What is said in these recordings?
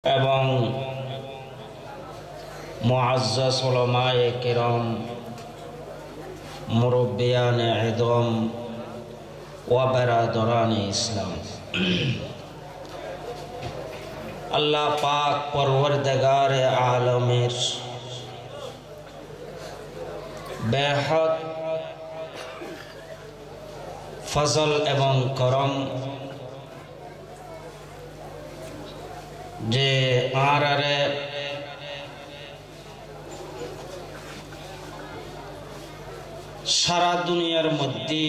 এবং মুআজ্জাজ উলামায়ে কিরাম মুরব্বিয়ানে ইযম ওয়া বারাদারানে ইসলাম, আল্লাহ পাক পরওয়ারদিগারে আলমের বেহদ ফজল এবং করম যে আরারে সারা দুনিয়ার মধ্যে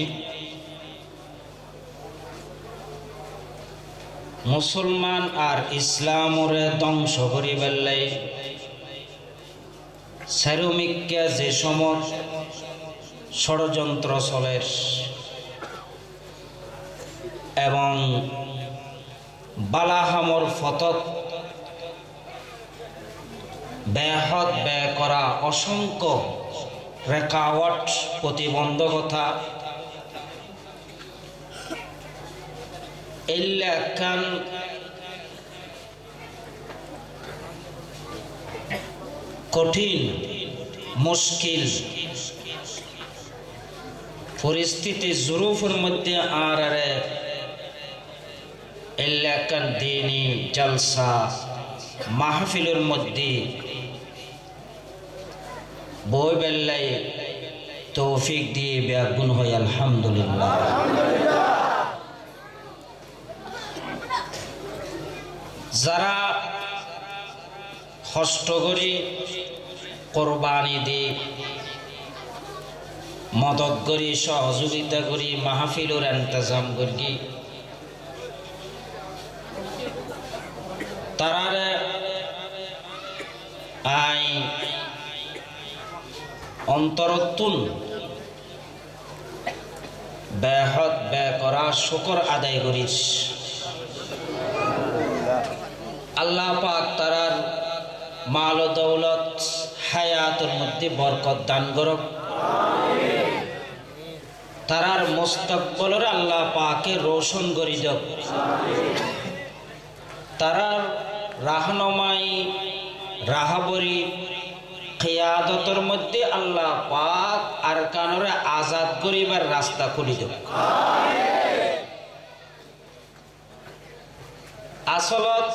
মুসলমান আর ইসলামরে ধ্বংস করি বেলাই শ্রমিককে যে সময় ষড়যন্ত্র চলে এবং বালাহামর ফতত ব্যাহত ব্যয় করা অসংখ্য রেকাওয়াট প্রতিবন্ধকতা এলাকান কঠিন মুশকিল পরিস্থিতি জরুফের মধ্যে আর এলাকান দিনী জলসা মাহফিলের মধ্যে বই বেল্লাই তৌফিক দিয়ে ব্যাগুণ হয় আলহামদুলিল্লাহ। যারা কষ্ট করি কোরবানি দি মদত করি সহযোগিতা করি মাহফিলের ইন্তজাম করি তারারে আই অন্তরতুন বেহদ ব্যয় করা শুকর আদায় করিস। আল্লাহ পাক তারার মাল ও দৌলত হায়াতের মধ্যে বরকত দান করুক, তারার মুস্তাকবলের আল্লাহ পাকে রোশন করি দেব, তারার রাহনুমাই রাহাবরি কিয়াদতের মধ্যে আল্লাহ পাক আরকানরে আজাদ করিবার রাস্তা খুলি দেব। আসলত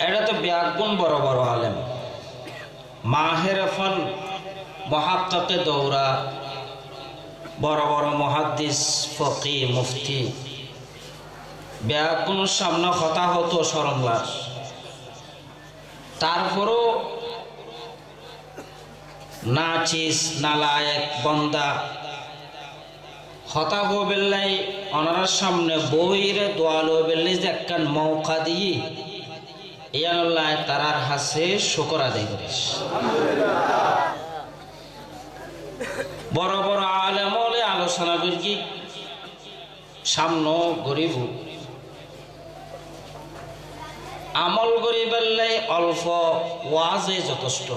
এটা তো ব্যাগুণ বড় বড় আলেম মাহের ফল মুহাক্কিকে দৌরা বড় বড় মুহাদ্দিস ফকি মুফতি ব্যাগুণের সামনে হতাহত শরমলাস, তারপরও নাচিস নালায়েক বন্দা হতা হো বেল্লাই ওনার সামনে বইরে দোয়ালো বেল্লাই যে একখান মৌকা দিয়ে ইয়ানুল্লাহ তারার হাসে শুকর আদায় করিস। বড় বড় আলেম হলে আলোচনা করি সামনে গরিব আমল করি বেল্লাই অল্প ওয়াজে যথেষ্ট,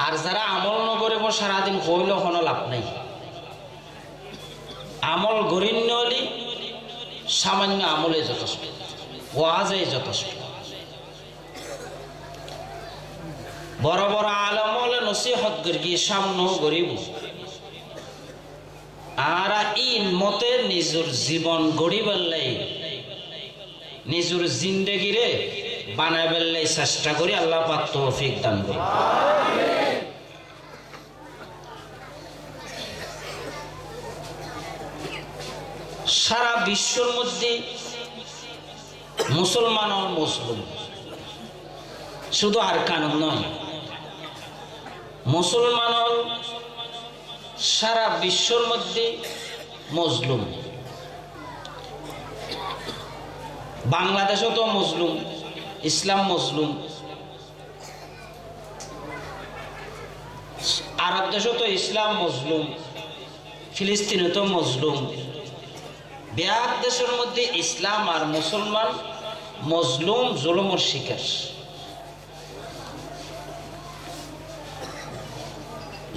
আর যারা আমল নকরিব সারাদিন কইল কোনো লাভ নাই। আমল গরিব নলি সামান্য আমলে যথেষ্ট, ওয়াজে যথেষ্ট। বড় বড় আলেম হলে নসিহত করি সামনে গরিব, আর ইন মতে নিজের জীবন গড়ি বেল্লাই নিজের জিন্দেগিরে বানাই বেল্লাই চেষ্টা করি আল্লাহ পাক তৌফিক দান করি। সারা বিশ্বের মধ্যে মুসলমান ও মুসলিম শুধু আর কানুন নয়, মুসলমান সারা বিশ্বের মধ্যে মজলুম। বাংলাদেশও তো মজলুম, ইসলাম মজলুম, আরব দেশও তো ইসলাম মজলুম, ফিলিস্তিনে তো মজলুম। ব্যাক দেশের মধ্যে ইসলাম আর মুসলমান মজলুম জুলুমের শিকার।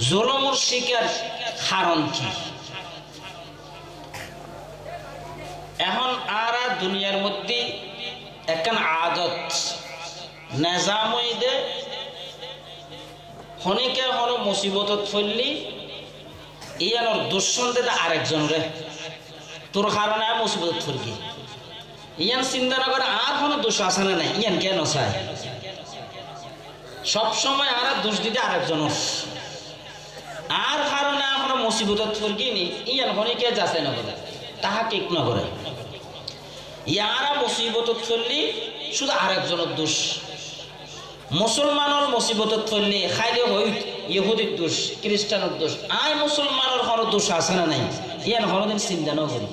জুলুমের শিকার কারণ কি? এখন আর দুনিয়ার মধ্যে একখান আদত নেজাম হইতে হনিকে হন মুসিবতত ফেললি ইয়ানোর দুঃসন্দেহ আরেকজন রে তোর কারণে মুসিবত ফেলকি ইয়ান চিন্তা না করে আর কোনো দোষ আছে না নাই ইয়ান কেন চায় সবসময় আর দোষ দিতে আরেকজনের আর কারণে আমরা মুসিবতত ফেলকি নি ইয়ান হনিকে যাচাই না করে তাহা ঠিক না করে ইয়ারা মুসিবতত ফেললি শুধু আরেকজনের দোষ মুসলমানের মুসিবতত ফেললি খাইলে হই ইহুদির দোষ খ্রিস্টানের দোষ আয় মুসলমানের কোনো দোষ আছে না নাই ইয়ান কোনোদিন চিন্তা না করি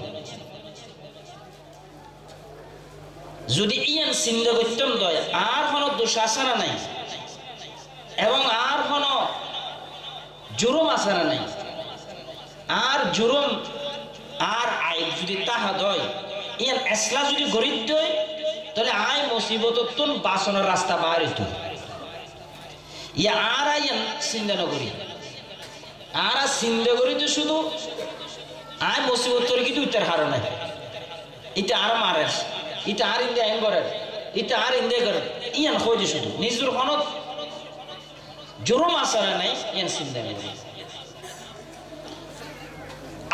যদি ইয়ান চিন্তা করতাম দয় আর কোনো দোষ আছে না নাই এবং আর কোনো জুরুম আছে না নাই আর জুরুম আর আই যদি তাহা দয় ইয়ান এসলা যদি গরিব দয় তাহলে আয় মুসিবততুন বাসনের রাস্তা বার হইতো ইয়া আর আইন চিন্তা না করি আর চিন্তা করি তো শুধু আয় মুসিবত তোর কিন্তু উত্তর হার নাই এটা আর মারের এটা আর ইন্দে আইন করেন এটা আর ইন্দে করেন ইয়ান হয়ে যে শুধু নিজের হনত জোরম আসারা নাই ইয়ান চিন্তা করি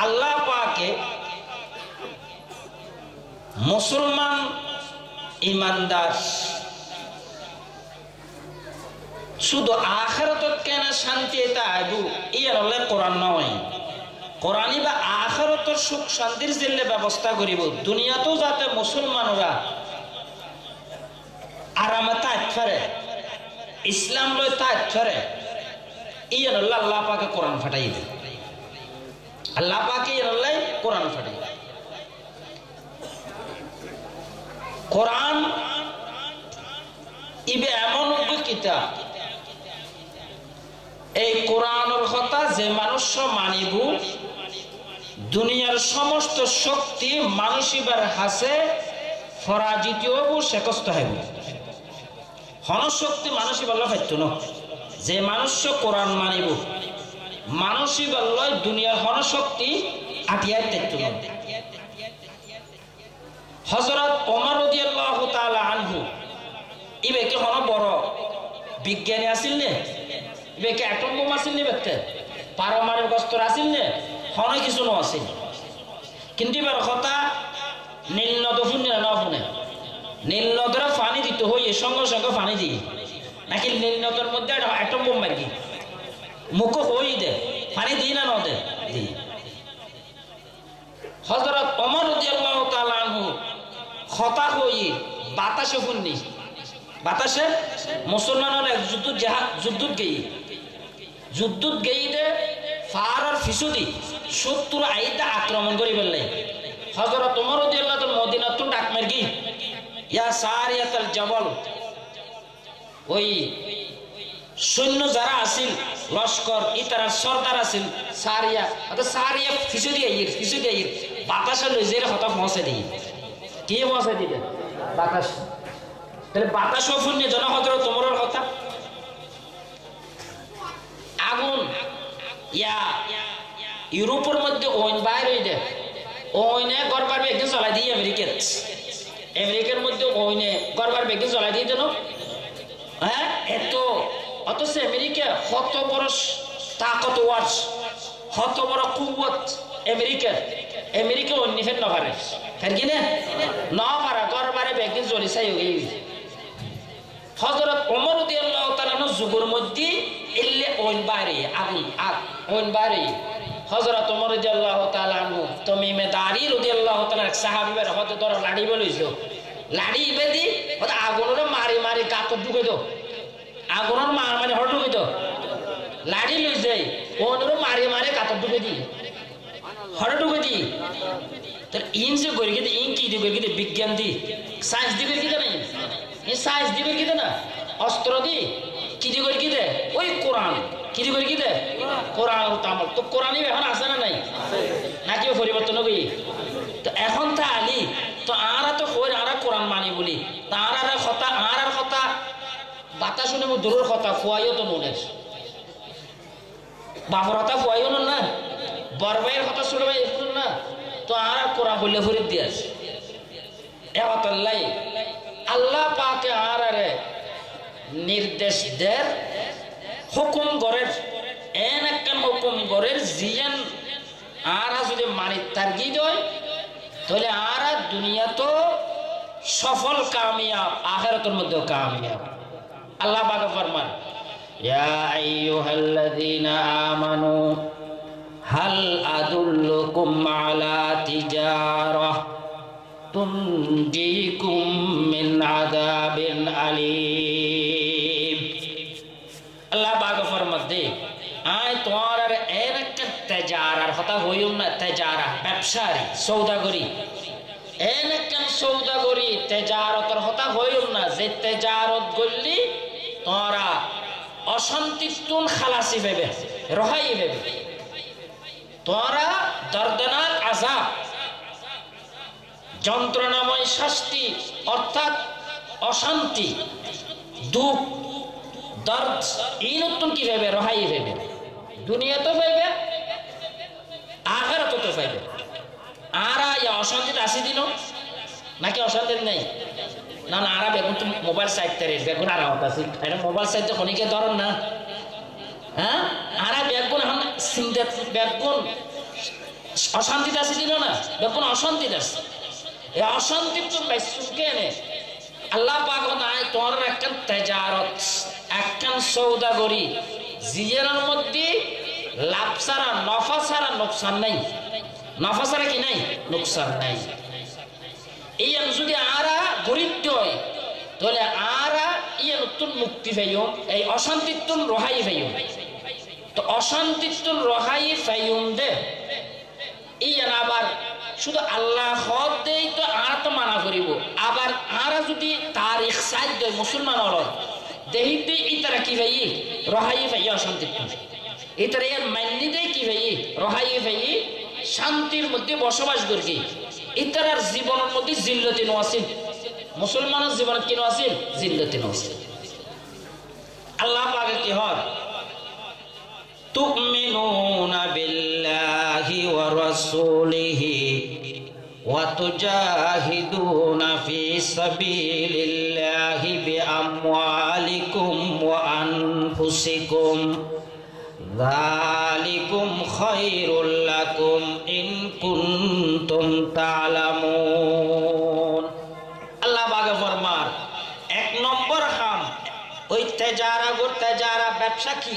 আল্লাহ পাকে মুসলমান ইমানদার শুধু আখিরাতত কেন শান্তি এটা আইবু ইয়ার হলে কোরআন নয় কোরআনই বা আখিরাতর সুখ শান্তির জন্য ব্যবস্থা করিব দুনিয়াতেও যাতে মুসলমানরা আরামে থাকতে পারে ইসলাম লয় থাকতে পারে ইয়ার হলে আল্লাহ পাকে কোরআন ফাটাই দেয় আল্লাহ পাকে ইয়ার হলে কোরআন ফাটাই কোরআন ইবে এমন কিতাব এই কোরআনের কথা যে মানুষ মানিব দুনিয়ার সমস্ত শক্তি মানুষিবার হাসে ফরাজিতীয় শেকস্ত হইব হনশক্তি মানুষই বলল পাইত না যে মানুষ কোরআন মানিব মানুষই বলল দুনিয়ার হনশক্তি আটিয়াই থাকত না হযরত ওমর রাদিয়াল্লাহু তাআলা আনহু ইবে কি হন বড় বিজ্ঞানী আছিল নে ইবে কি অ্যাটম বোম আছিল নে বেতে পারমাণবিক অস্ত্র আছিল নে হন কিছু ন আছিল কিন্তু এবার কথা নীল নদ ফুনে না ফুনে নীল নদের পানি দিতে হই সঙ্গে সঙ্গে পানি দিই নাকি নীল নদের মধ্যে অ্যাটম বোম মারি মুখ হই দে পানি দিই না নদে দিই হযরত ওমর রাদিয়াল্লাহু তাআলা আনহু খতা হই বাতাসে ফুননি বাতাসে মুসলমানের এক যুদ্ধ গেই দে ফারার ফিসুদি 70 আইদা আক্রমণ করি বললে হযরত ওমর রাদিয়াল্লাহু তাআলা মদিনাত ডাক মারগি ইয়া সারিয়াতুল জাবাল ওই সৈন্য যারা আছিল লস্কর ইতারা সরদার আছিল সারিয়া অর্থাৎ সারিয়া ফিসুদি আইর বাতাসে লই যে হতা পৌঁছে দিই কি পৌঁছে দিবে বাতাস তাহলে বাতাস ফুন্নে জন হযরত ওমরের কথা আগুন ইয়া ইউরোপের মধ্যে ওইন বাইরে হই দে ওইনে গরবার বেগে চলাই দিই আমেরিকার মধ্যে ওইনে গরবার বেগে চলাই দিয়ে দেন হ্যাঁ এত অথচ আমেরিকা কত বড় তাকতওয়ার কত বড় কুওয়াত আমেরিকা অন্য ফের না পারে ফের কি না পারা গরবারে বেগে জ্বলি চাই হয়ে হযরত ওমর রাদিয়াল্লাহু তাআলা যুগের মধ্যে ইল্লে ওইন বাইরে আগুন ওইন বাইরে হযরত ওমর রাদিয়াল্লাহু তাআলা আনহু তামিমে দারি রাদিয়াল্লাহু তাআলা এক সাহাবীর হাতে ধরে লাড়ি বলিছো লাড়ি বেদি ওটা আগুনের মারি গাত ঢুকে দাও আগুনের মারি হট ঢুকে দাও লাড়ি লই যাই ওদের মারি গাত ঢুকে দি হট ঢুকে দি তোর ইন যে করি কি ইন কি দি করি বিজ্ঞান দি সায়েন্স দিবে কি না এই সায়েন্স দিবে কি না অস্ত্র দি কি দি করি কি দে ওই কোরআন কি দি করি কি দে কোরআন তামাল তো কোরআনই এখন আছে না নাই নাকি পরিবর্তন হবি তো এখন তা আলি তো আরা তো কই আরা কোরআন মানি বলি তারা আর কথা বাতাস শুনে দূরের কথা ফুয়াইও তো মনে বাপর কথা ফুয়াইও না বরবাইয়ের কথা শুনবে না তো আর কোরআন বললে ফরিদ দিয়াস এওয়াতাল্লাই আল্লাহ পাকে আরে নির্দেশ দের হুকুম করের এন একখান হুকুম করের জিয়ান আরা যদি মানি তারগি দেয় তাহলে আরা দুনিয়া তো সফল কামিয়াব আখিরাতের মধ্যে কামিয়াব আল্লাহ পাক ফরমান ইয়া আইয়ুহাল্লাযীনা আমানু হাল আদুল্লুকুম আলা তিজারাহ তুনজিকুম মিন আযাবিন আলীম আল্লাহ পাক ফরমাতে আয় তোমার আর এক তেজারার কথা হইম না তেজারা ব্যবসায়ী সৌদাগরি এনেকান সৌদাগরি তেজারতের কথা হইম না যে তেজারত গল্লি তোরা অশান্তিতুন খালাসি পাবে রহাই পাবে তোরা দর্দনাক আযাব যন্ত্রণাময় শাস্তি অর্থাৎ অশান্তি দুঃখ দর্দ এই নতুন কি পাবে রহাই পাবে দুনিয়া তো পাইবে আখিরাত তো পাইবে আরা ইয়া অশান্তিতে আসি দিন নাকি অশান্তি নাই না না আরা বেগুন তো মোবাইল সাইডতে রে বেগুন আরা হতাছি এটা মোবাইল সাইডতে খনিকে ধরন না হ্যাঁ আরা বেগুন এখন সিংদে বেগুন অশান্তিতে আসি দিন না বেগুন অশান্তিতে আছে এই অশান্তি তো বাইসুকে নে আল্লাহ পাক নাই তোর একখান তেজারত একখান সৌদাগরি জিয়ানের মধ্যে লাভ ছাড়া নফা ছাড়া নোকসান নাই নফা ছাড়া কি নাই নোকসান নাই এই যদি আরা গরিব হয় তাহলে আরা ইয়ে নতুন মুক্তি পাইম এই অশান্তিতুন রহাই পাইম তো অশান্তিতুন রহাই পাইম দে ইয়ান আবার শুধু আল্লাহ হক দেই তো আর তো মানা করিব আবার আরা যদি তারিখ সাইড দেয় মুসলমানর দেহিতে ইতারা কি ভাই রহাই ভাই অশান্তিতুন ইতারা এর মান্নি দেয় কি ভাই রহাই ভাই শান্তির মধ্যে বসবাস করি ইতারার জীবনের মধ্যে জিল্লতি নওয়াসিল মুসলমানের জীবনে কি নওয়াসিল জিল্লতি নওয়াসিল আল্লাহ পাকে কি হয় তুমিনুনা বিল্লাহি ওয়া রাসূলিহি ওয়া তুজাহিদুনা ফি সাবিলিল্লাহি বিআমওয়ালিকুম ওয়া আনফুসিকুম যালিকুম খায়রুল লাকুম ইন কুনতুম তা'লামুন আল্লাহ পাক ফরমান এক নম্বর কাম ওই তেজারা ব্যবসা কি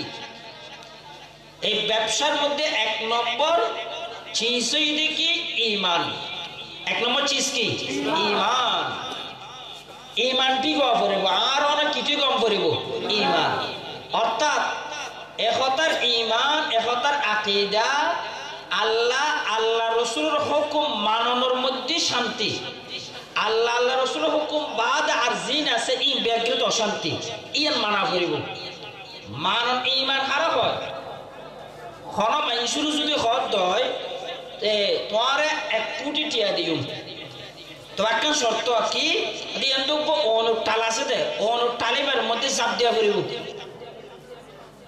এই ব্যবসার মধ্যে এক নম্বর চিজই দেখি ঈমান এক নম্বর চিজ কি ঈমান ঈমানটি কম করিব আর অনেক কিছু কম করিব ঈমান অর্থাৎ একতার ঈমান একতার আকীদা আল্লাহ আল্লাহ রাসূলের হুকুম মানানোর মধ্যে শান্তি আল্লাহ আল্লাহ রাসূলের হুকুম বাদ আর জিন আছে ই ব্যাঘ্রত অশান্তি ইয়ান মানা করিব মানন ঈমান খারাপ হয় কোন মানুষের যদি হদ হয় তে তোমারে 1 কোটি টিয়া দিও তো একটা শর্ত কি দিয়ান তো অনু টাল আছে দে অনু টালিবার মধ্যে চাপ দিয়া করিব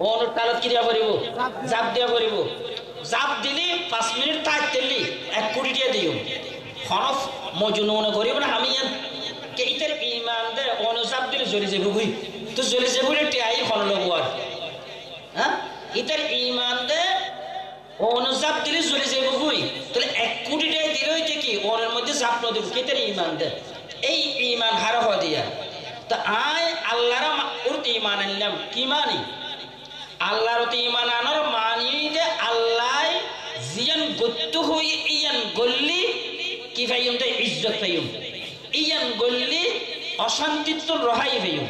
অনু টালত কি দিয়া করিব চাপ দিয়া করিব চাপ দিলি 5 মিনিট তাক দিলি 1 কোটি টিয়া দিও হরফ মজনুন করিব না আমি কে ইতার ঈমান দে অনু চাপ দিলে জ্বলি যাবে কই তো জ্বলি যাবে বলে টিয়াই হল লগোয়ার হ্যাঁ ইতার ঈমান দে অনুজাপ দিলে জ্বলে যাইব কই তাহলে 1 কোটি টাকা দিলে হইতে কি ওর মধ্যে চাপ ন দেব কেতের ঈমান দে এই ঈমান হারা হয় দিয়া তা আয় আল্লাহর উরতে ঈমান আনলাম কি মানি আল্লাহর উরতে ঈমান আনার মানি যে আল্লাহ জিয়ান গত্তু হই ইয়ান গল্লি কি পাইম দে ইজ্জত পাইম ইয়ান গল্লি অশান্তিত রহাই পাইম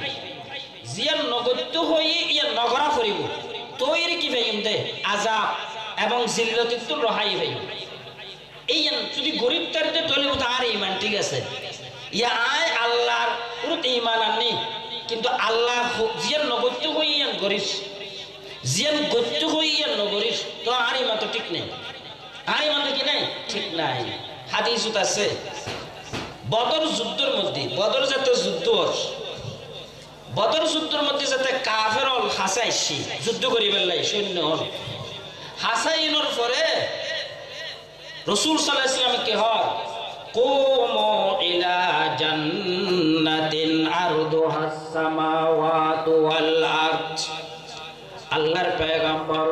জিয়ান নগত্তু হই ইয়ান নগরা করিব তৈরি কি পাইম দে আযাব এবং জিল্লতিতুল রহাই ভাই এই যদি গরিব তারিতে তলে তার ঈমান ঠিক আছে ইয়া আয় আল্লাহর পুরো ঈমান আননি কিন্তু আল্লাহ জিয়ান নগত্য হইয়ান গরিস জিয়ান গত্য হইয়ান নগরিস তো আর ঈমান তো ঠিক নেই আর ঈমান কি নাই ঠিক নাই হাদিসত আছে বদর যুদ্ধের মধ্যে বদর যাতে যুদ্ধ বদর যুদ্ধের মধ্যে যাতে কাফের হল হাসাইছি যুদ্ধ করিবার লাই সৈন্য হল হাসাইনোর পরে রাসূল সাল্লাল্লাহু আলাইহি ওয়াসাল্লাম কে হয় কুমু ইলা জান্নাতিন আরদুহাস সামাওয়াতু ওয়াল আরদ। আল্লাহর পয়গম্বর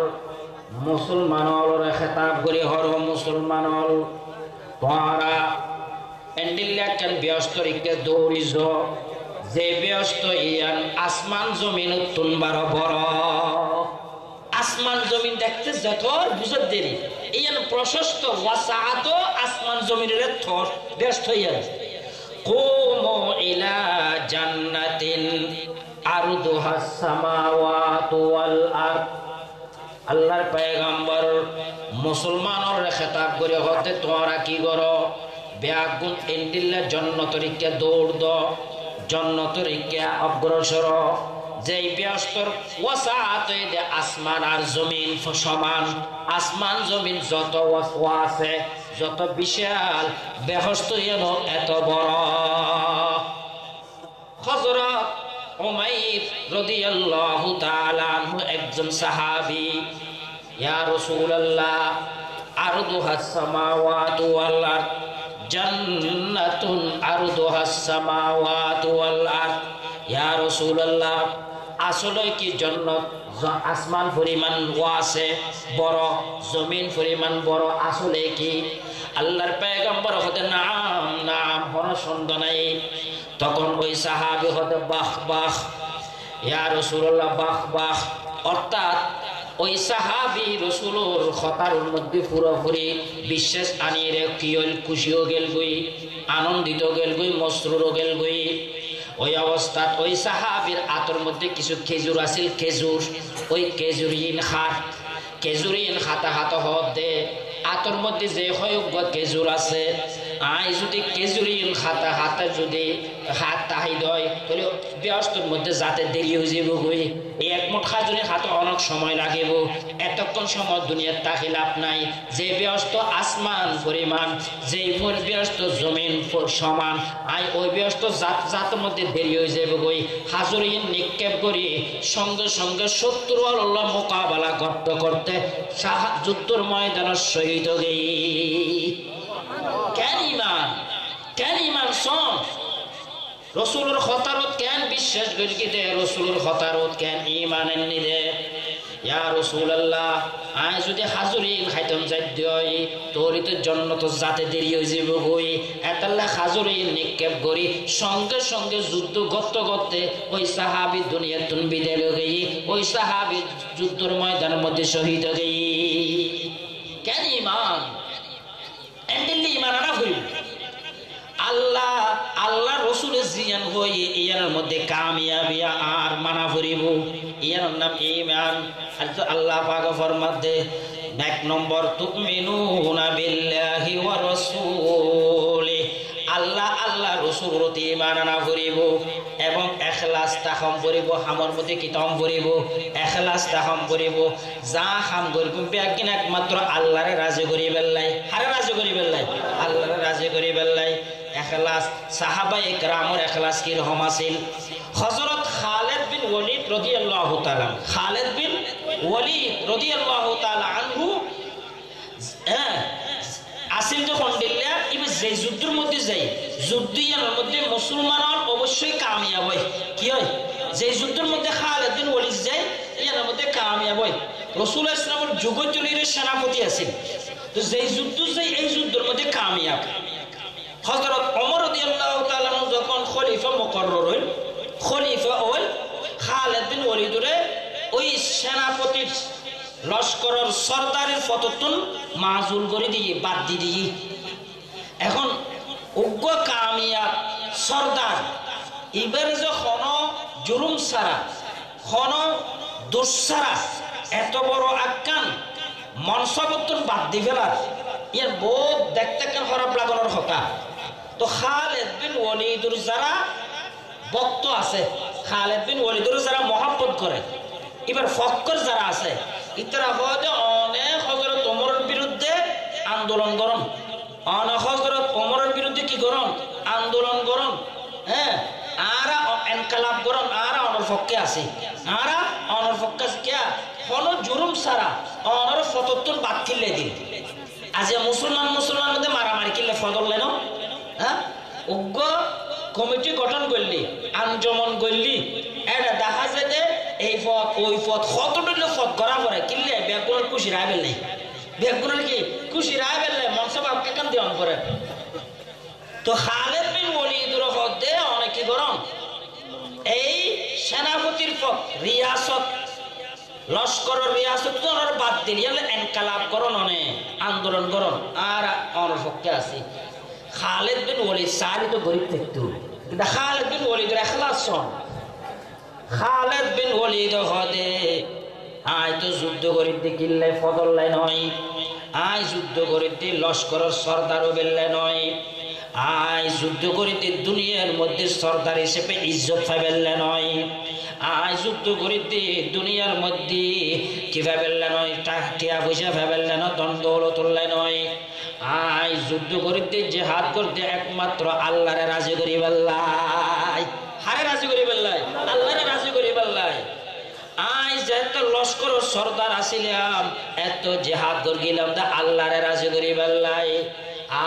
মুসলমানর খেতাব করে হর মুসলমানল তোরা এন্ডিল্লাকান ব্যস্তরিকে দৌড়িজ যে ব্যস্ত ইয়ান আসমান জমিন তুনবার বড় আসমান জমিন দেখতে যত বুঝত দেরি ইয়ান প্রশস্ত ওয়াসাআত আসমান জমিনের থর ব্যস্ত ইয়ান কুমু ইলা জান্নাতিন আরদুহাস সামাওয়াতু ওয়াল আরদ। আল্লাহর পয়গম্বর মুসলমানর খেতাব করে হতে তোরা কি করো ব্যাগুন এন্ডিল্লা জন্নতরিকে দৌড় দ জন্নতরিকে অগ্রসর যেই ব্যস্তর ওয়াসাআত দে আসমান আর জমিন সমান আসমান জমিন যত ওয়াসওয়া আছে যত বিশাল বেহস্ত যেন এত বড়। হযরত উমাইর রাদিয়াল্লাহু তাআলা আনহু একজন সাহাবী ইয়া রাসূলুল্লাহ আরদুহাস সামাওয়াতু ওয়াল আরদ জান্নাতুন আরদুহাস সামাওয়াতু ওয়াল আরদ। ইয়া রাসূলুল্লাহ আসলে কি জান্নাত আসমান পরিমাণ আছে বড় জমিন পরিমাণ বড় আসলে কি? আল্লাহর পয়গম্বর হতে নাম নাম কোনো সন্দেহ নাই। তখন ওই সাহাবী হতে বাহ বাহ ইয়া রাসূলুল্লাহ বাহ বাহ অর্থাৎ ওই সাহাবী রাসূলের কথার মধ্যে পুরোপুরি বিশ্বাস আনিয়ে কিয়ল খুশিও গেল গই আনন্দিত গেল গই মসরুর গেল গই। ওই অবস্থাত ওই সাহাবীর আতর মধ্যে কিছু খেজুর আছিল খেজুর ওই খেজুরিন খাতা হাত হতে আতর মধ্যে যে হয়ক খেজুর আছে আই যদি খেজুরিন খাতা হাতে যদি হাত তাহাই দয় তাহলে ব্যস্তর মধ্যে যাতে দেরি হয়ে যাব গই এই একমুঠ খাজুরের হাতে অনেক সময় লাগিব এতক্ষণ সময় দুনিয়ার তাকে লাভ নাই। যে ব্যস্ত আসমান পরিমাণ যে ব্যস্ত জমিন সমান আই ওই ব্যস্ত জাতের মধ্যে দেরি হয়ে যাব গই হাজুরিন নিক্ষেপ করি সঙ্গে সঙ্গে 70 আল্লাহ মোকাবেলা করতে করতে যুদ্ধের ময়দানের শহীদ গই। কেন ইমান সন রসুলের খতারত কেন বিশ্বাস করি দে রসুলের খতারত কেন ইমানের নিদে ইয়া রাসূলুল্লাহ আই যদি হাজুরিন খাইতাম যাই দই তোরই তো জন্নত যাতে দেরি হয়ে যাব হই এতাল্লা হাজুরিন নিক্ষেপ করি সঙ্গে সঙ্গে যুদ্ধ করতে ওই সাহাবী দুনিয়া তুন বিদায় গই ওই সাহাবী যুদ্ধের ময়দানের মধ্যে শহীদ গই। কেন ইমান এন্ডিল্লি ইমান না হই আল্লাহ রসুলের জিয়ান হই ইয়ার মধ্যে কামিয়াবি আর মানা ফুরিব ইয়ার নাম ঈমান। আল্লাহ পাক ফরমাতে এক নম্বর তুমিনুনা বিল্লাহি ওয়া রাসূলি আল্লাহ রসুল প্রতি ঈমান আনা ফুরিব এবং ইখলাস তাহম করিব হামর মধ্যে কিতাম করিব ইখলাস তাহম করিব যা হাম করিব বেগিন একমাত্র আল্লাহরে রাজি করি বেল্লাই হারে রাজি করি বেল্লাই আল্লাহরে রাজি করি বেল্লাই ইখলাস। সাহাবায়ে কেরামের ইখলাস কি রকম আছিল? হযরত খালিদ বিন ওয়ালিদ রাদিয়াল্লাহু তাআলা আনহু আসিল যখন দিল্লা এবার যে যুদ্ধের মধ্যে যাই যুদ্ধের মধ্যে মুসলমানের অবশ্যই কামিয়াব হয় কি হয় যে যুদ্ধের মধ্যে খালিদ বিন ওয়ালিদ যায় ইয়ার মধ্যে কামিয়াব হয়। রাসূল ইসলামের যুগজুলির সেনাপতি আছেন তো যে যুদ্ধ যাই এই যুদ্ধের মধ্যে কামিয়াব। হযরত ওমর রাদিয়াল্লাহু তাআলা যখন খলিফা মুকররর হইল খলিফা হল খালিদ বিন ওয়ালিদরে ওই সেনাপতির লস্করের সরদারের ফততুন মাজুল করে দিয়ে বাদ দিয়ে এখন উগ্র কামিয়াব সরদার এবারে যখন জুলুম সারা খন দোষ সারা এত বড় আজ্ঞান মনসবতুন বাদ দি ফেলার ইয়ার বহুত দেখতে কেন খারাপ লাগানোর কথা। তো খালিদ বিন ওয়ালিদুর যারা ভক্ত আছে খালিদ বিন ওয়ালিদুর যারা মহব্বত করে এবার ফক্কর যারা আছে ইতারা হয়তো অনেক হযরত ওমরের বিরুদ্ধে আন্দোলন করন অনেক হযরত ওমরের বিরুদ্ধে কি করন আন্দোলন করন হ্যাঁ আরা ইনকালাব করন আরা অনর পক্ষে আছে আরা অনর পক্ষে কিয়া কোনো জুলুম সারা অনর ফততুন বাদ কিলে দিন আজ মুসলমান মধ্যে মারামারি কিলে ফদল লেন হ্যাঁ উগ্র কমিটি গঠন করলি আঞ্জমন করলি এটা দেখা যায় যে এই পথ ওই পথ কতটুকু পথ করা পড়ে কিনলে বেগুনের খুশি রায় বেললে বেগুনের কি খুশি রায় বেললে মনসভা কেন দেওয়ান পরে তো খালেদ বিন ওয়ালিদের মধ্যে অনেক কি গরম এই সেনাপতির পদ রিয়াসত লস্কর রিয়াসত বাদ দিলি এনকালাব করন অনেক আন্দোলন করন আর অনপক্ষে আছি খালেদ বিন ওয়ালিদ সারি তো গরিব থাকতো কিন্তু খালেদ বিন ওয়ালিদের এখলাস খালেদ বিন ওয়ালিদ হদে আয় তো যুদ্ধ করিতে কিনলে ফদল্লাই নয় আয় যুদ্ধ করিতে লস্করের সর্দারও বেললে নয় আয় যুদ্ধ করিতে দুনিয়ার মধ্যে সর্দার হিসেবে ইজ্জত পাইবেললে নয় আয় যুদ্ধ করিতে দুনিয়ার মধ্যে কি পাইবেললে নয় টাকা পয়সা পাইবেললে নয় দণ্ড দৌলতুল্লাহ নয় আয় যুদ্ধ করিতে জিহাদ করতে একমাত্র আল্লাহরে রাজি করি বেল্লাই হারে রাজি করি বেল্লাই আল্লাহরে রাজি করি বেল্লাই আয় যেহেতু লস্কর সর্দার আসিলাম এত জিহাদ করে গেলাম তা আল্লাহরে রাজি করি বেল্লাই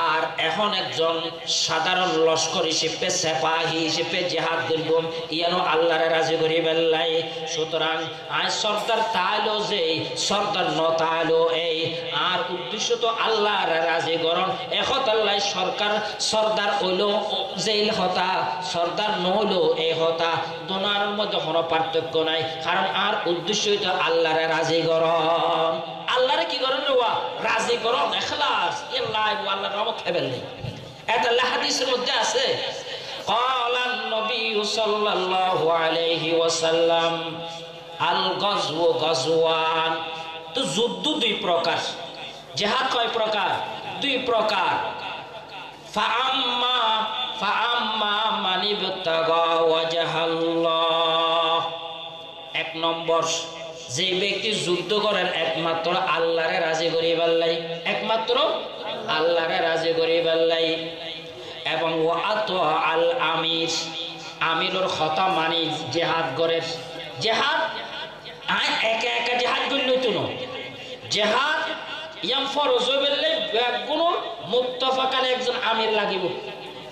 আর এখন একজন সাধারণ লস্কর হিসেবে সেপাহী হিসেবে জিহাদ করব ইয়ানো আল্লাহরে রাজি করি বেল্লাই সুতরাং আজ সর্দার তাইলো যে সর্দার ন তাইলো এই আর উদ্দেশ্য তো আল্লাহরে রাজি করন এখন আল্লাহ সরকার সর্দার হইলো যেই হতা সর্দার নহলো এই হতা দোনার মধ্যে কোনো পার্থক্য নাই কারণ আর উদ্দেশ্য তো আল্লাহরে রাজি করন আল্লাহরে কি করেন রাজি করন ইখলাস ইল্লাহ আল্লাহর রহমত খাবেন না এটা হাদিসের মধ্যে আছে قال النبي صلى الله عليه وسلم الغزو غزوان তো যুদ্ধ দুই প্রকার জিহাদ কয় প্রকার দুই প্রকার ফাআম্মা মান ইবতাগা ওয়াজহাল্লাহ এক নম্বর যে ব্যক্তি যুদ্ধ করেন একমাত্র আল্লাহরে রাজি করিবার লাই একমাত্র আল্লাহরে রাজি করিবার লাই এবং ওয়াতু আল আমির আমিরের কথা মানি জিহাদ করে জিহাদ একা একা জিহাদ করলে তো না জিহাদ ইয়াম ফরজ হইলে বেগুন মুত্তাফাকালে একজন আমির লাগিব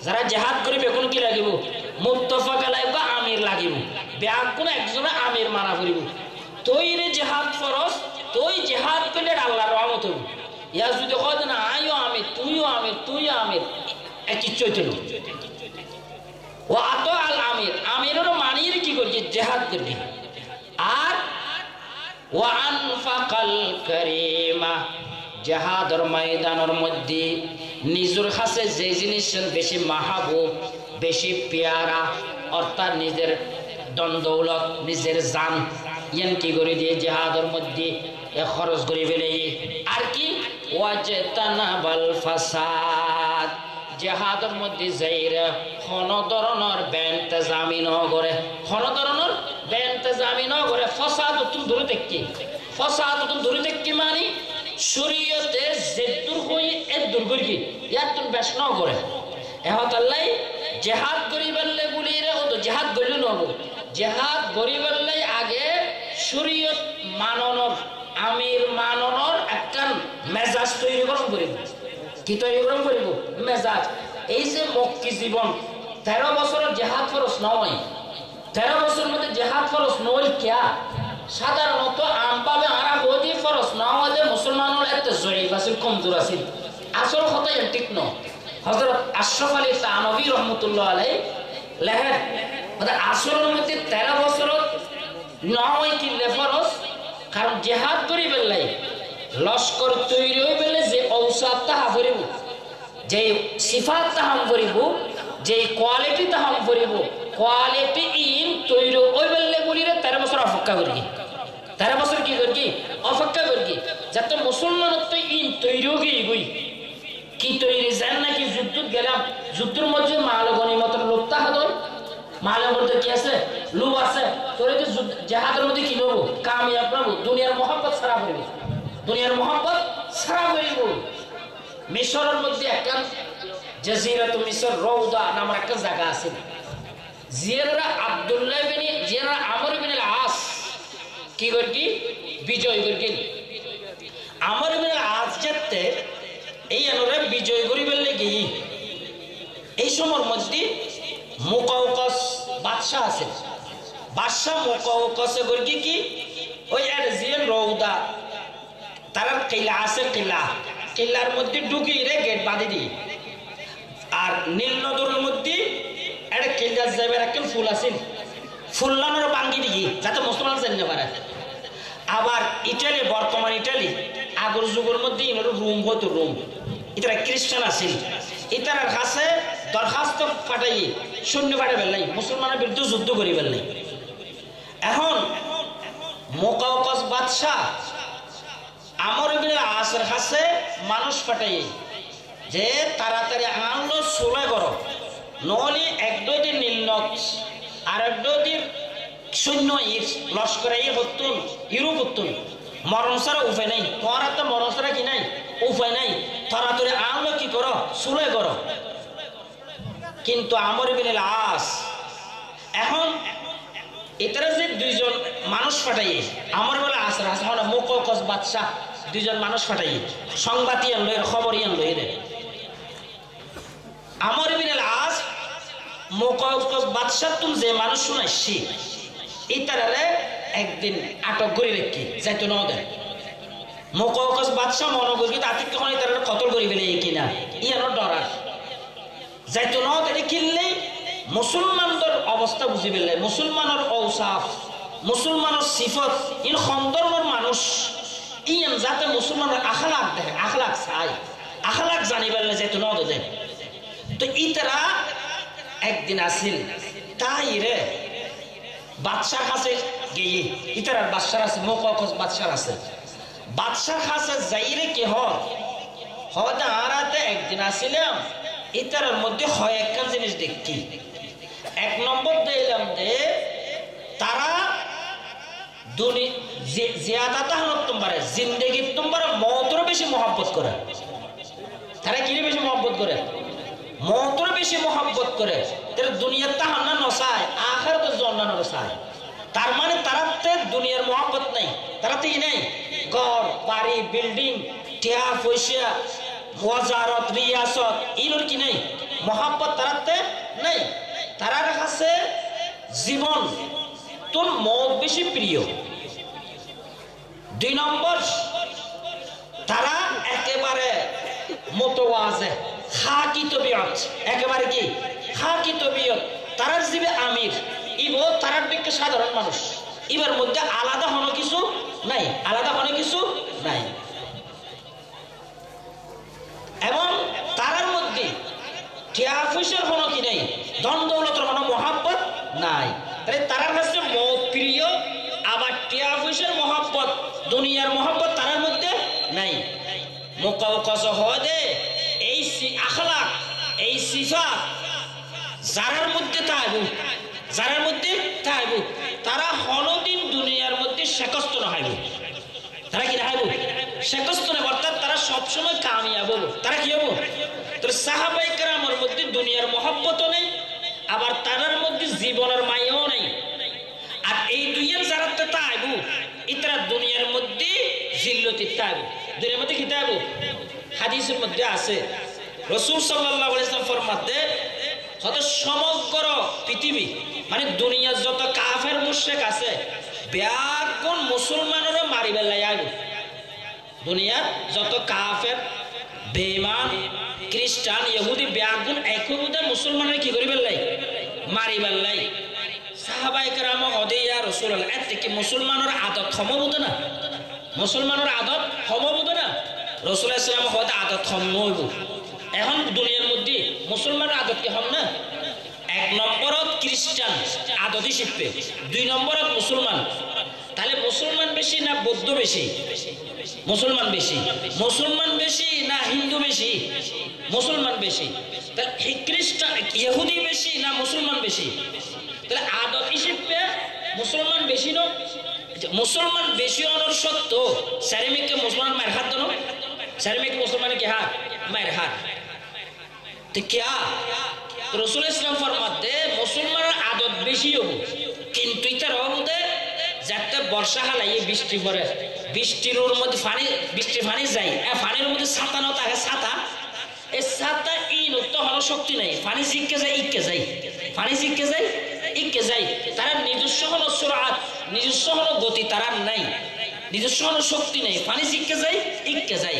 যারা জিহাদ করিবে কোন কি লাগিব মুত্তাফাকালে বা আমির লাগিব বেগুন একজন আমির মানা করিব তৈরে জিহাদ ফরজ তুই জিহাদ করলে আল্লাহর রহমত হবে ইয়া যদি কয় না আইও আমির তুইও আমির তুইও আমির একই চৈতন্য ও আত আল আমির আমিরেরও মানিয়ে কি করবি জিহাদ করবি আর ওয়ানফাকাল কারীমা জিহাদের ময়দানের মধ্যে নিজের কাছে যে জিনিস বেশি মাহবুব বেশি পেয়ারা অর্থাৎ নিজের ধন দৌলত নিজের জান ইয়ান কি করে দিয়ে জিহাদের মধ্যে খরচ করে ফেলে আর কি ওয়াজতানাবাল ফাসাদ জিহাদের মধ্যে যাইরা কোন ধরনের বেইনতেজামি ন করে কোন ধরনের বেইনতেজামি ন করে ফাসাদ তুমি দূরে দেখি ফাসাদ তুমি দূরে দেখি মানে শরীয়তে যে দূর হই এর দূর করি ইয়ার তুমি বেশ ন করে এহত আল্লাহ জিহাদ করিবাল্লে বলিরে ও তো জিহাদ গলি নব জিহাদ করিবাল্লে আগে শরীয়ত মাননের আমির মাননের একটা মেজাজ তৈরি করম করিব কি তৈরি করম করিব মেজাজ এই যে মক্কি জীবন 13 বছরের জিহাদ ফরজ নয় 13 বছরের মধ্যে জিহাদ ফরজ নয় কিয়া সাধারণত আমভাবে আরা হদি ফরজ না হলে মুসলমানের একটা জয়ীফ আছে কমজোর আছে আসল কথাই ঠিক ন হযরত আশরাফ আলী থানভী রাহমাতুল্লাহ আলাইহি লেখেন মানে আসলের মধ্যে 13 বছরের নয় কি ফরজ কারণ জিহাদ করি বেলাই লস্কর তৈরি হই বেলে যে ঔষধ তাহা করিব যে সিফাত তাহাম করিব যে কোয়ালিটি তাহাম করিব কোয়ালিটি ইন তৈরি হই বেলে বলিরে 13 বছর অপেক্ষা করি 13 বছর কি করি অপেক্ষা করি যাতে মুসলমানত্ব ইন তৈরি হই কি তৈরি জান নাকি যুদ্ধ গেলাম যুদ্ধের মধ্যে মাল গনিমতের লোভ তাহা হয় মালের মধ্যে কি আছে লোভ আছে তোরে তো জিহাদের মধ্যে কি নেব কামিয়াব নেব দুনিয়ার মোহাম্মত সারা করিব দুনিয়ার মোহাম্মত সারা করিব মিশরের মধ্যে একটা জাজিরাতু মিশর রওদা নামের একটা জায়গা আছে জিয়ারা আব্দুল্লাহ ইবনে জিয়ারা আমর ইবনে আল আস কি করকি বিজয় করকি আমর ইবনে আল আস যেতে এই আনরে বিজয় করিবার লাগি এই সময়ের মধ্যে মুকাউকাস বাদশাহ আছে। বাদশাহ মুকাউকাসে গর্গি কি ওই আরজিয়ান রৌদা তারার কিলা আছে, কিলার মধ্যে ঢুকি রে গেট বাঁধি দি। আর নীল নদরের মধ্যে একটা কিল্লা যাবে একটা ফুল আছে, ফুল্লানোর বাঙ্গি দিই যাতে মুসলমান জানতে পারে। আবার ইটালি, বর্তমান ইটালি আগর যুগের মধ্যে ইনোর রুম হতো, রুম ইতারা খ্রিস্টান আছিল, ইতারার কাছে দরখাস্ত পাঠাই সৈন্য পাঠাবেন নাই, মুসলমানের বিরুদ্ধে যুদ্ধ করিবেন নাই। এখন মুকাউকাস বাদশাহ আমর ইবনে আসের কাছে মানুষ পাঠাই যে তাড়াতাড়ি আনলো সোলা করো, নহলে এক দুদিন নীলনদ আর এক দুদিন সৈন্য লস্কর হতুন ইউরোপ হতুন, মরণ ছাড়া উপায় নাই, তোমার তো মরণ ছাড়া কি নাই উপায় নাই, তাড়াতাড়ি আনলো কি করো সোলাই করো। কিন্তু আমর ইবনে আস এখন এটারা যে দুইজন মানুষ পাঠাই আমর ইবনে আস মানে মুকাউকাস বাদশাহ দুইজন মানুষ পাঠাই সংবাদ ইয়ান লইর, খবর ইয়ান লইর। আমর ইবনে আস মুকাউকাস বাদশাহ তুম যে মানুষ শুনাইছি ইতারারে একদিন আটক করে রেখি যাইতো না দেয়। মুকাউকাস বাদশাহ মনে করি তাতে কখন ইতারা কতল করি ফেলে কিনা ইয়ানো ডরার যাইতো না দেয়। কিনলেই মুসলমানদের অবস্থা বুঝি ফেললে, মুসলমানের ঔসাফ, মুসলমানের সিফত, ইন সন্দর্ভের মানুষ ইয়ান যাতে মুসলমানের আখলাক দেখে, আখলাক চাই, আখলাক জানি ফেললে যাইতো না দেয়। তো ইতারা একদিন আসিল তাই রে বাদশার কাছে গিয়ে, ইতারার বাদশার আছে, মুকাউকাস বাদশার আছে, বাদশার কাছে যাইরে কি হয়তো আরাতে একদিন আসিলাম ইতারার মধ্যে হয় একটা জিনিস দেখি। এক নম্বর দিলাম যে তারা জিয়াদা তাহনত তোমার জিন্দেগি তোমার মৌতর বেশি মহব্বত করে। তারা কি বেশি মহব্বত করে? মৌতর বেশি মহব্বত করে। তারা দুনিয়ার তাহান্না নসায়, আখিরাতে জান্নাত নসায়। তার মানে তারাতে দুনিয়ার মহব্বত নাই, তারাতে কি নাই ঘর বাড়ি বিল্ডিং টিয়া পয়সা ওয়াজারত রিয়াসত এগুলোর কি নাই মহব্বত তারাতে নাই। তারার কাছে জীবন তোর মত বেশি প্রিয়। দুই নম্বর তারা একেবারে মতওয়াজে খাকি তবিয়ত, একেবারে কি খাকি তবিয়ত। তারার জীবে আমির ইবো তারার দিকে সাধারণ মানুষ, ইবার মধ্যে আলাদা হনো কিছু নাই, আলাদা হনো কিছু নাই। এবং তারার মধ্যে টিয়া পয়সার হনো কি নাই, ধন দৌলতের হনো মহাব্বত নাই। তাহলে তারার কাছে মত প্রিয়, আবার টিয়া পয়সার মহাব্বত দুনিয়ার মহাব্বত তারার মধ্যে নাই। মুকাউকাস হদে এই আখলাক এই সিফাত যারার মধ্যে থাকবো, যারার মধ্যে থাকবো তারা হনদিন দুনিয়ার মধ্যে শেকস্ত না হইব। তারা কি রাখবো শেকস্ত না, অর্থাৎ তারা সবসময় কামিয়াব হবো। তারা কি হবো? তোর সাহাবায়ে কেরামের মধ্যে দুনিয়ার মহব্বতও নেই, আবার তারার মধ্যে জীবনের মায়াও নেই। আর এই দুইয়ের যারা থাকবো ইতারা দুনিয়ার মধ্যে জিল্লতি থাকবো। দুনিয়ার মধ্যে কি থাকবো? হাদিসের মধ্যে আছে রাসূল সাল্লাল্লাহু আলাইহি ওয়াসাল্লাম ফরমাতে হয়তো সমগ্র পৃথিবী মানে দুনিয়ার যত কাফের মুশরিক আছে ব্যাগুন মুসলমানেরও মারিবার লাই আইব। দুনিয়ার যত কাফের বেঈমান খ্রিস্টান ইহুদি ব্যাগুন একুদে মুসলমানের কি করিবার লাই মারিবার লাই। সাহাবায়ে কেরাম হদে ইয়া রাসূলুল্লাহ, এতে কি মুসলমানের আদত ক্ষমবুদ না? মুসলমানের আদত ক্ষমবুদ না? রাসূলুল্লাহ সাল্লাল্লাহু আলাইহি ওয়াসাল্লাম হয়তো আদত ক্ষম হইব। এখন দুনিয়ার মধ্যে মুসলমানের আদত কি হম না? এক নম্বরত খ্রিস্টান আদতই শিখবে, দুই নম্বরত মুসলমান। তাহলে মুসলমান বেশি না বৌদ্ধ বেশি? মুসলমান বেশি। মুসলমান বেশি না হিন্দু বেশি? মুসলমান বেশি। তাহলে খ্রিস্টান ইহুদি বেশি না মুসলমান বেশি? তাহলে আদতই শিখবে মুসলমান বেশি ন? মুসলমান বেশি অনর সত্য সারিমিককে মুসলমান মায়ের হাত দেন, সারিমিক মুসলমান কি হাত মায়ের হাত। তো क्या রাসূল ইসলাম ফরমাতে মুসলমানের আদত বেশি হবো, কিন্তু ইতার মধ্যে যাতে বর্ষা হালাই বৃষ্টি পড়ে, বৃষ্টির মধ্যে পানি, বৃষ্টির পানি যায়, পানির মধ্যে ছাতা না থাকে, ছাতা এই ছাতা ই উত্তর হলো শক্তি নাই পানি শিখকে যায় ইককে যায় পানি শিখকে যায় ইককে যায় তারা নিজস্ব হলো সুরাত নিজস্ব হলো গতি তারা নাই নিজস্ব হলো শক্তি নেই পানি শিখকে যায় ইককে যায়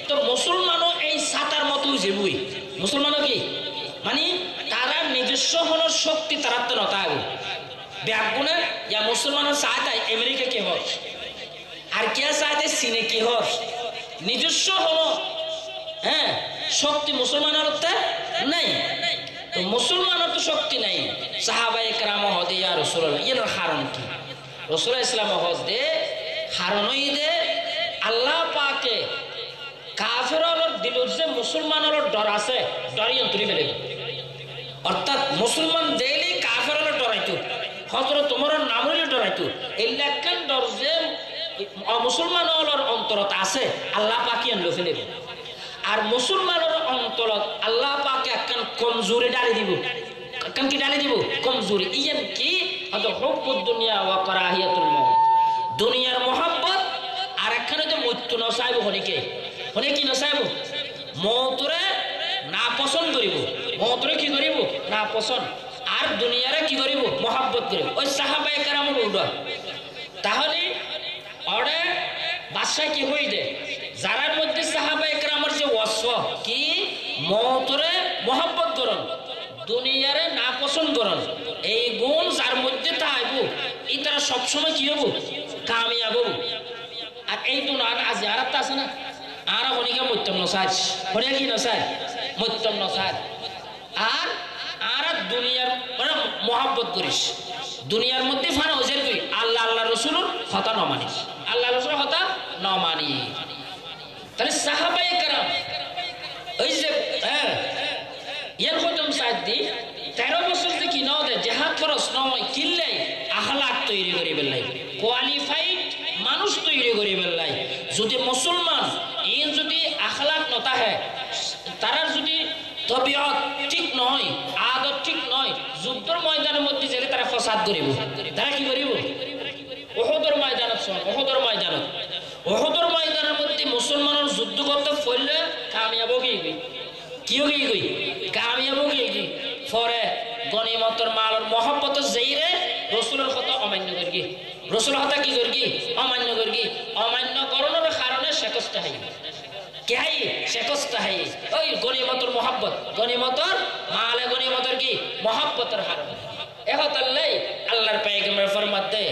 তো মুসলমানও এই সাতার মতো যাবই মুসলমানও কি মানে তারা নিজস্ব হলো শক্তি তারা তো নতাগো ব্যাগুনে ইয়া মুসলমানের চাহতে আমেরিকা কি হস আর কে চাহতে চীনে কি হস নিজস্ব হলো হ্যাঁ শক্তি মুসলমানের নাই তো মুসলমানের তো শক্তি নাই সাহাবায়ে কেরাম হদে ইয়া রাসূলুল্লাহ এর কারণ কি রাসূলুল্লাহ ইসলাম হজ দে কারণই দে আল্লাহ পাকে কাফেরর দিলত যে মুসলমানের ডর আছে ডরিয়ে তুলি ফেলে অর্থাৎ মুসলমান দেইলি কাফেরর ডরাইতো হযরত ওমরের নাম হইলে ডরাইতো এই লেখান ডর যে মুসলমানের অন্তরত আছে আল্লাহ পাকি আনলো ফেলে আর মুসলমানের অন্তরত আল্লাহ পাকে একখান কমজোরি ডালি দিব একখান কি ডালি দিব কমজোরি ইয়েন কি হয়তো হুব্বুদ দুনিয়া ওয়া কারাহিয়াতুল মউত দুনিয়ার মোহাব্বত আর একখানে যে মৃত্যু নসাইব হনিকে হনে কি নসাইব মৌতরে না পছন্দ করিব মৌতরে কি করিব না পছন্দ আর দুনিয়ারে কি করিব মোহাব্বত করিব ওই সাহাবায়ে কেরামের উল্টা তাহলে ওরে বাদশা কি হই দে যারার মধ্যে সাহাবায়ে কেরামের যে ওয়াসফ কি মৌতরে মোহাব্বত করন দুনিয়ারে না পছন্দ করন এই গুণ যার মধ্যে তাইব এই তারা সবসময় কি হবো কামিয়াব হবো আর এই তো না আজ আরাতটা আছে না আর অনেকে মধ্যম নসাজ অনেক কি নসাজ মধ্যম নসাজ আর আর দুনিয়ার মানে মোহাব্বত করিস দুনিয়ার মধ্যে ফানা হজের কই আল্লাহ আল্লাহ রসুলের কথা ন মানিস আল্লাহ রসুলের কথা ন মানি তাহলে সাহাবায়ে কেরাম ওই যে হ্যাঁ ইয়ার খতম সাদ দি 13 বছর থেকে নাও দে জিহাদ খরচ নয় কিল্লাই আখলাক তৈরি করি বেলাই কোয়ালিফাইড মানুষ তৈরি করি বেলাই যদি মুসলমান ইন যদি আখলাক নতা হে তারার যদি তবিয়ত ঠিক নয় আদত ঠিক নয় যুদ্ধের ময়দানের মধ্যে গেলে তারা ফসাদ করিব তারা কি করিব উহুদের ময়দানত শোন উহুদের ময়দানের মধ্যে মুসলমানের যুদ্ধ করতে ফলে কামিয়াব কি গই কামিয়াব কি পরে গনিমতের মালের মহব্বতের যাইরে রাসূলের কথা অমান্য করগি রাসূলের কথা কি করগি অমান্য করগি অমান্য করণের কারণে শেকস্ত হয় কে হয় শেকস্ত হয় ওই গনিমতের মহব্বত গনিমতের মালে গনিমতের কি মহব্বতের কারণে এহতাল্লাই আল্লাহর পয়গম্বর ফরমাতে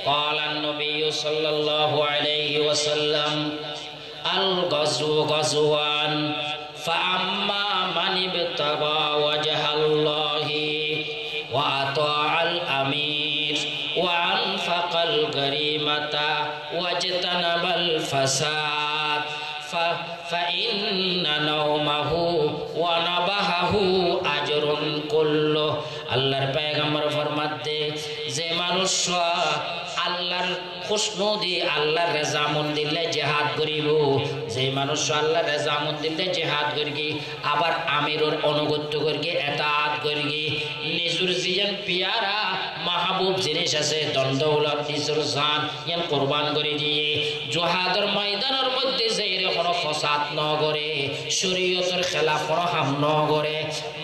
قال النبي صلى الله عليه وسلم الغزو غزوان فأما من ابتغى وجه الله وأطاع الأمير وأنفق الغريمة واجتنب الفساد فإن نومه ونبهه أجر كله আল্লাহর পয়গম্বর ফরমাতে যে মানুষ আল্লাহর খুশনুদি আল্লাহর রেজামন্দিলে জিহাদ করিব যে মানুষ আল্লাহর রেজামন্দিলে জিহাদ করগি আবার আমিরের অনুগত্য করগি এতাআত করগি নিজের জীবন পিয়ারা মাহবুব জিনিস আছে দন্দৌলত নিজের জান ইয়ান কুরবান করে দিয়ে জিহাদের ময়দানের মধ্যে যাইরে কোনো ফসাদ ন করে শরীয়তের খেলাফ কোনো হাম ন করে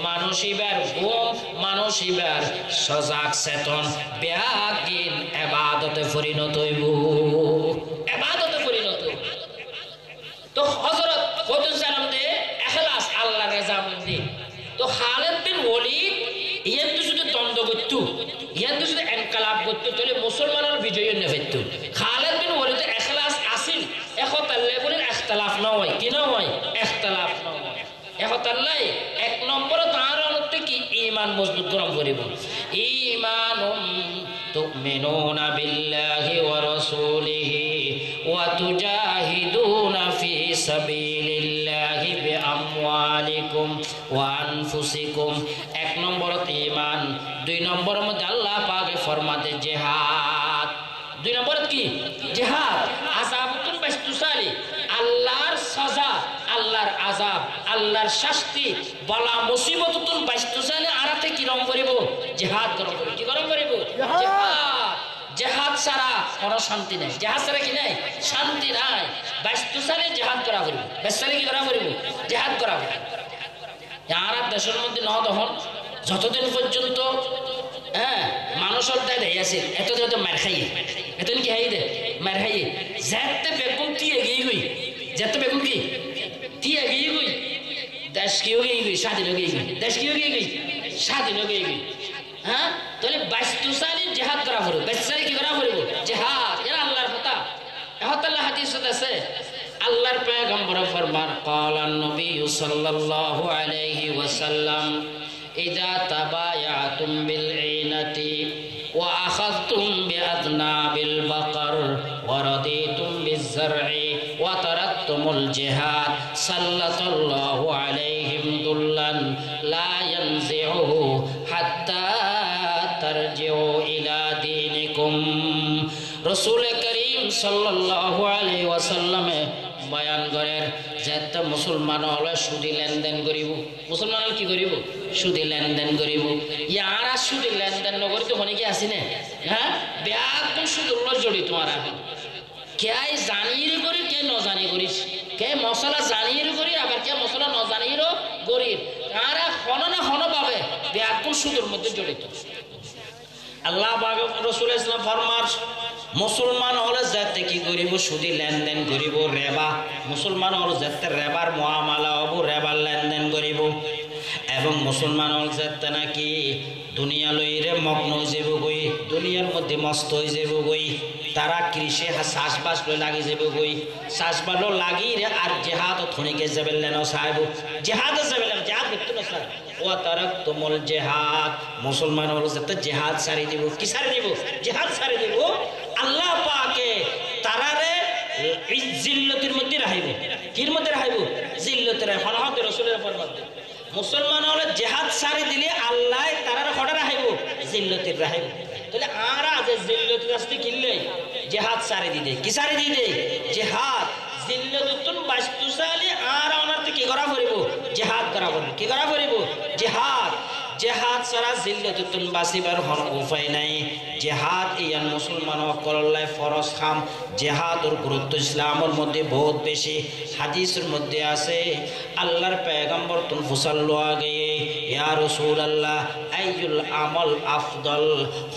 মানুষিবার গুম মানুষিবার সজাগ চেতন বেয়াকিন ইবাদতে পরিণত হইব ইবাদতে পরিণত তো হযরত কতন সালাম দে ইখলাস আল্লাহর রেজামন্দি তো খালিদ বিন ওয়ালিদ ইয়ান তো শুধু দ্বন্দ্ব করত ইয়ান তো শুধু ইনকিলাব করত তাহলে মুসলমানের বিজয় না হইতো খালিদ বিন ওয়ালিদ ইখলাস আসিল ইখতাল্লাহ বলে ইখতিলাফ না হয় কি না হয় ইখতিলাফ না হয় ইখতাল্লাহ এক নম্বর তার অর্থ কি ঈমান মজবুত গ্রহণ করিব ঈমানুম তুমিনুনা বিল্লাহি ওয়া রাসূলিহি ওয়া তুজাহিদুনা ফি সাবিলিল্লাহি বিআমওয়ালিকুম ওয়া আনফুসিকুম এক নম্বর ঈমান দুই নম্বর মধ্যে আল্লাহ পাকে ফরমাতে জিহাদ দুই নম্বর কি জিহাদ আযাবুতুন বাস্তুসালি আল্লাহর সাজা আল্লাহর আযাব আল্লাহর শাস্তি বলা মুসিবতুন বাস্তুসালি আরাতে কি রং করিব জিহাদ করব কি করব করিব জিহাদ জিহাদ ছাড়া কোনো শান্তি নাই জিহাদ ছাড়া কি নাই শান্তি নাই বাস্তুসালি জিহাদ করা করিব বাস্তুসালি কি করা করিব জিহাদ করা আর দেশের মধ্যে ন তখন যতদিন পর্যন্ত হ্যাঁ মানুষের দায় দেয় আছে এতদিন তো মার খাইয়ে এতদিন কি হাই দে মার খাইয়ে যেতে বেগুন টিয়ে গিয়ে গই যেতে বেগুন কি টিয়ে গিয়ে গই দেশ কি হয়ে গই স্বাধীন হয়ে গই দেশ কি হয়ে গই স্বাধীন হয়ে গই হ্যাঁ তাহলে 22 সালে জিহাদ করা পড়বে 22 সালে কি করা পড়বে জিহাদ এরা আল্লাহর কথা এখন আল্লাহ হাদিসে আছে আল্লাহর পয়গম্বর ফরমান ক্বালান নবী সাল্লাল্লাহু আলাইহি ওয়াসাল্লাম ইযা তাবায়াতুম বিল আইনাতি ওয়া আখাযতুম বিআদনাবিল বাকার ওয়া রাদিতুম বিজ জার'i ওয়া তারাকতুমুল জিহাদ সাল্লাল্লাহু আলাইহিম দুল্লান লা ইয়ানজি'ুহু হাত্তা তারজিউ ইলা দীনিকুম রাসূল করিম সাল্লাল্লাহু আলাইহি ওয়াসাল্লামে বয়ান করেন যে মুসলমান হলে সুদি লেনদেন করিব মুসলমান কি করিব সুদি লেনদেন করিব ইয়ারা সুদি লেনদেন নগরি তো অনেকে আসি না হ্যাঁ ব্যাকুল সুদের লজ জড়িত তোমারা কে জানিয়ে করি কে ন জানি করিস কে মশলা জানিয়ে করি আবার কে মশলা ন জানিয়েও করি তারা হন না হন পাবে ব্যাকুল সুদের মধ্যে জড়িত আল্লাহ রাসূল ইসলাম ফরমান মুসলমান হলে যাতে কি করিব সুদি লেনদেন করিব রেবা মুসলমান হলে যাতে রেবার মুআমালা হবো রেবার লেনদেন করিব এবং মুসলমান হলে যাতে নাকি দুনিয়া লইরে মগ্ন হয়ে যাব গই দুনিয়ার মধ্যে মস্ত হয়ে যাব গই তারা কৃষি চাষবাস লই লাগি যাব গই চাষবাসও লাগি রে আর জিহাদ থনিকে যাবেলেন সাহেব জিহাদ যাবেলেন জিহাদ করতে না স্যার ওয়া তারাকতুমুল জিহাদ মুসলমান হলে যাতে জিহাদ ছাড়ি দিব কি ছাড়ি দিব জিহাদ ছাড়ি দিব আল্লাহ পাকে তারারে জিল্লতির মধ্যে রাখিব কির মধ্যে রাখিব জিল্লতের হনহত রাসূলের ফরমান মুসলমান হলে জিহাদ ছাড়ি দিলে আল্লাহ তারার খড়া রাখিব জিল্লতির রাখিব তাহলে আরা যে জিল্লতির রাস্তে কিনলে জিহাদ ছাড়ি দিদে কি ছাড়ি দিদে জিহাদ জিল্লতুন বাস্তু সালে আর ওনাতে কি করা পড়িব জিহাদ করা পড়িব কি করা পড়িব জিহাদ জিহাদ ছাড়া জিল্লতুন বাসিবার হন উপায় নাই জিহাদ ইয়ান মুসলমান সকলের ফরজ কাম জিহাদের গুরুত্ব ইসলামের মধ্যে বহুত বেশি হাদিসের মধ্যে আছে আল্লাহর পয়গম্বর তুন ফুসাল্লু আগে ইয়া রাসূলুল্লাহ আইয়ুল আমল আফদল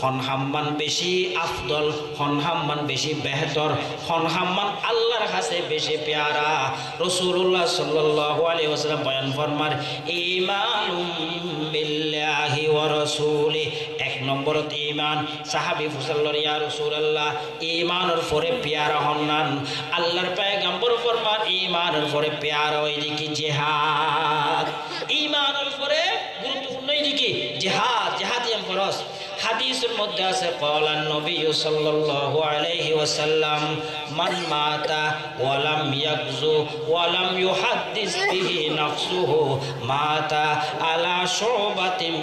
হন হাম্মান বেশি আফদল হন হাম্মান বেশি বেহতর হন হাম্মান আল্লাহর কাছে বেশি প্যারা রাসূলুল্লাহ সাল্লাল্লাহু আলাইহি ওয়াসাল্লাম বয়ান ফরমার ঈমানুম বিল্লাহি ওয়া রাসূলি এক নম্বর ঈমান সাহাবী ফুসাল্লু ইয়া রাসূলুল্লাহ ঈমানের পরে প্যারা হন্নান আল্লাহর পয়গম্বর ফরমার ঈমানের পরে প্যারা ওইদিকে জিহাদ ঈমানের পরে গুরুত্বপূর্ণ এইদিকে জিহাদ জিহাদিয়ান ফরজ হাদিসের মধ্যে আছে ক্বালান নবী সাল্লাল্লাহু আলাইহি ওয়াসাল্লাম মান মাতা ওয়া লাম ইয়াগজু ওয়া লাম ইউহাদ্দিস বিহি নাফসুহু মাতা আলা শুবাতিন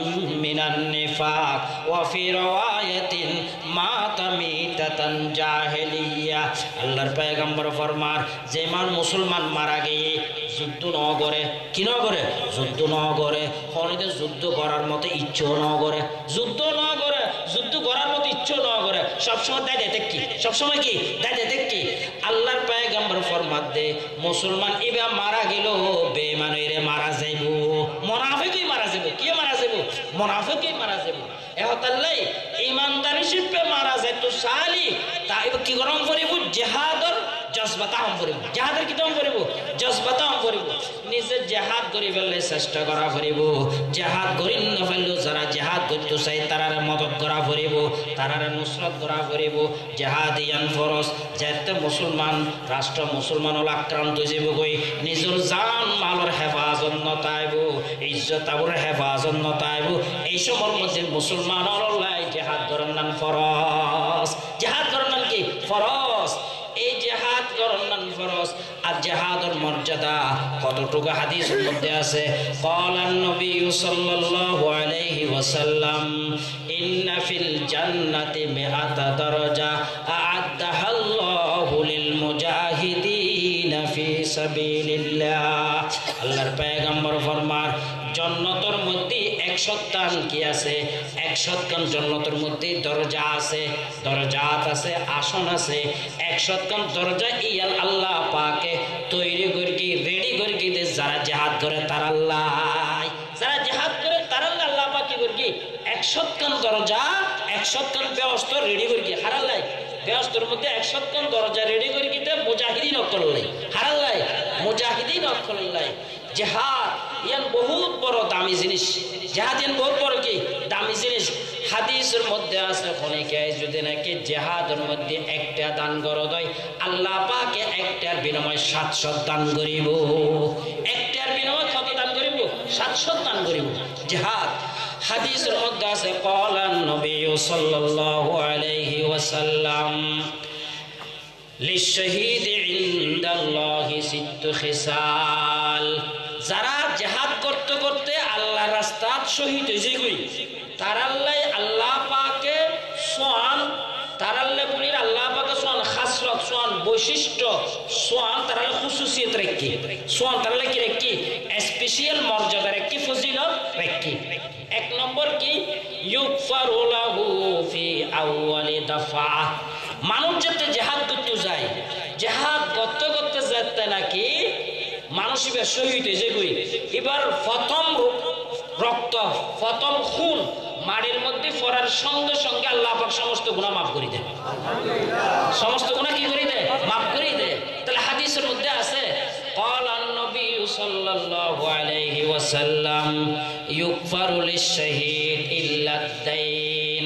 মিনান নিফাক ওয়া ফি riwayatin মাতা মিতাতান জাহেলিয়া আল্লাহর পয়গম্বর ফরমান যে মান মুসলমান মারা গিয়ে যুদ্ধ ন করে কি ন করে যুদ্ধ ন করে হনিতে যুদ্ধ করার মতো ইচ্ছা ন করে যুদ্ধ ন করে যুদ্ধ করার মতো ইচ্ছা ন করে সবসময় দায় দেয় কি সবসময় কি দায় দেয় কি আল্লাহর পয়গম্বর ফরমান দে মুসলমান ইবা মারা গেল বেঈমানরে মারা যাইব মুনাফিকই মারা যাইব কি মারা যাইব মুনাফিকই মারা যাইব এহতাল্লাই ইমানদারি শিপে মারা যায় তো সালি তাই কি গরম করিব জিহাদর জজবাতা হম করিব জিহাদের কি তম করিব জজবাতা হম করিব নিজে জিহাদ করি ফেললে চেষ্টা করা করিব জিহাদ করি না ফেললে যারা জিহাদ করতে চাই তারারে মদত করা করিব তারারে নুসরত করা করিব জিহাদ ইয়ান ফরজ যেতে মুসলমান রাষ্ট্র মুসলমান হল আক্রান্ত হইব কই নিজের জান মালর হেফাজত নতাইব ইজ্জত আবুর হেফাজত নতাইব এই সময়ের মধ্যে মুসলমান হলাই জিহাদ করার নাম ফরজ জিহাদ করার নাম কি ফরজ এই জিহাদ করার নাম ফরজ আর জিহাদের মর্যাদা কতটুকু হাদিসের মধ্যে আছে ক্বালান নবী সাল্লাল্লাহু আলাইহি ওয়াসাল্লাম ইন্না ফিল জান্নাতি মিআতা দারাজা আ'আদ্দাহাল্লাহু লিল মুজাহিদিন ফি সাবিলিল্লাহ আল্লাহর পয়গম্বর ফরমান জান্নাতের মধ্যে 100 টান কি আছে 100 টান জান্নাতের মধ্যে দরজা আছে দরজাত আছে আসন আছে 100 টান দরজা ইয়াল আল্লাহ পাকে তৈরি করি রেডি করি যারা জিহাদ করে তার আল্লাহ 100 খান দরজা 100 খান ব্যবস্থা রেডি করে কি হারালাই ব্যবস্থার মধ্যে 100 খান দরজা রেডি করে কিতে মুজাহিদিন অকল্লাই হারালাই মুজাহিদিন অকল্লাই জিহাদ ইয়ান বহুত বড় দামি জিনিস জিহাদ ইয়ান বহুত বড় কি দামি জিনিস হাদিসের মধ্যে আছে অনেকে যদি নাকি জিহাদের মধ্যে একটা দান করো দেয় আল্লাহ পাকে একটার বিনিময়ে 700 দান করিব একটার বিনিময়ে কত দান করিব 700 দান করিব জিহাদ হাদিসের মধ্যে আছে ক্বালান নবী সাল্লাল্লাহু আলাইহি ওয়াসাল্লাম লিশহীদ ইনদাল্লাহি সিত্তু খিসাল যারা জিহাদ করতে করতে আল্লাহর রাস্তায় শহীদ হয়ে গই তারাল্লাই আল্লাহ পাকে সোয়ান তারাল্লে পুনির আল্লাহ পাকে সোয়ান খাসরত সোয়ান বৈশিষ্ট্য সোয়ান তারাল্লে খুসুসিয়ত রাখি সোয়ান তারাল্লে কি রাখি স্পেশাল মর্যাদা রাখি ফজিলত রাখি এক নম্বর কি ইউগফারু লাহু ফি আউয়ালি দাফা মানুষ যেতে জিহাদ করতে যায় জিহাদ করতে করতে যেতে নাকি মানুষ এবার শহীদ হয়ে যায় এবার প্রথম রক্ত প্রথম খুন মাটির মধ্যে পড়ার সঙ্গে সঙ্গে আল্লাহ পাক সমস্ত গুনাহ মাফ করে দেয় সমস্ত গুনাহ কি করে দেয় মাফ করে দেয় তাহলে হাদিসের মধ্যে আছে ক্বালান নবী সাল্লাল্লাহু আলাইহি ওয়াসাল্লাম ইউগফারু লিশ-শাহীদ ইল্লা আদ-দাইন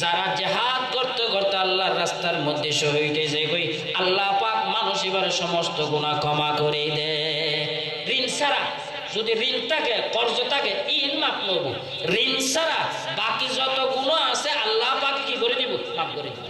যারা জিহাদ করতে করতে আল্লাহর রাস্তার মধ্যে শহীদ হয়ে যায় কই আল্লাহ পাক মানুষ এবার সমস্ত গুনাহ ক্ষমা করে দেয় ঋণ ছাড়া যদি ঋণ থাকে কর্জ থাকে ইন মাফ করব ঋণ ছাড়া বাকি যত গুনাহ আছে আল্লাহ পাক কি করে দিব মাফ করে দিব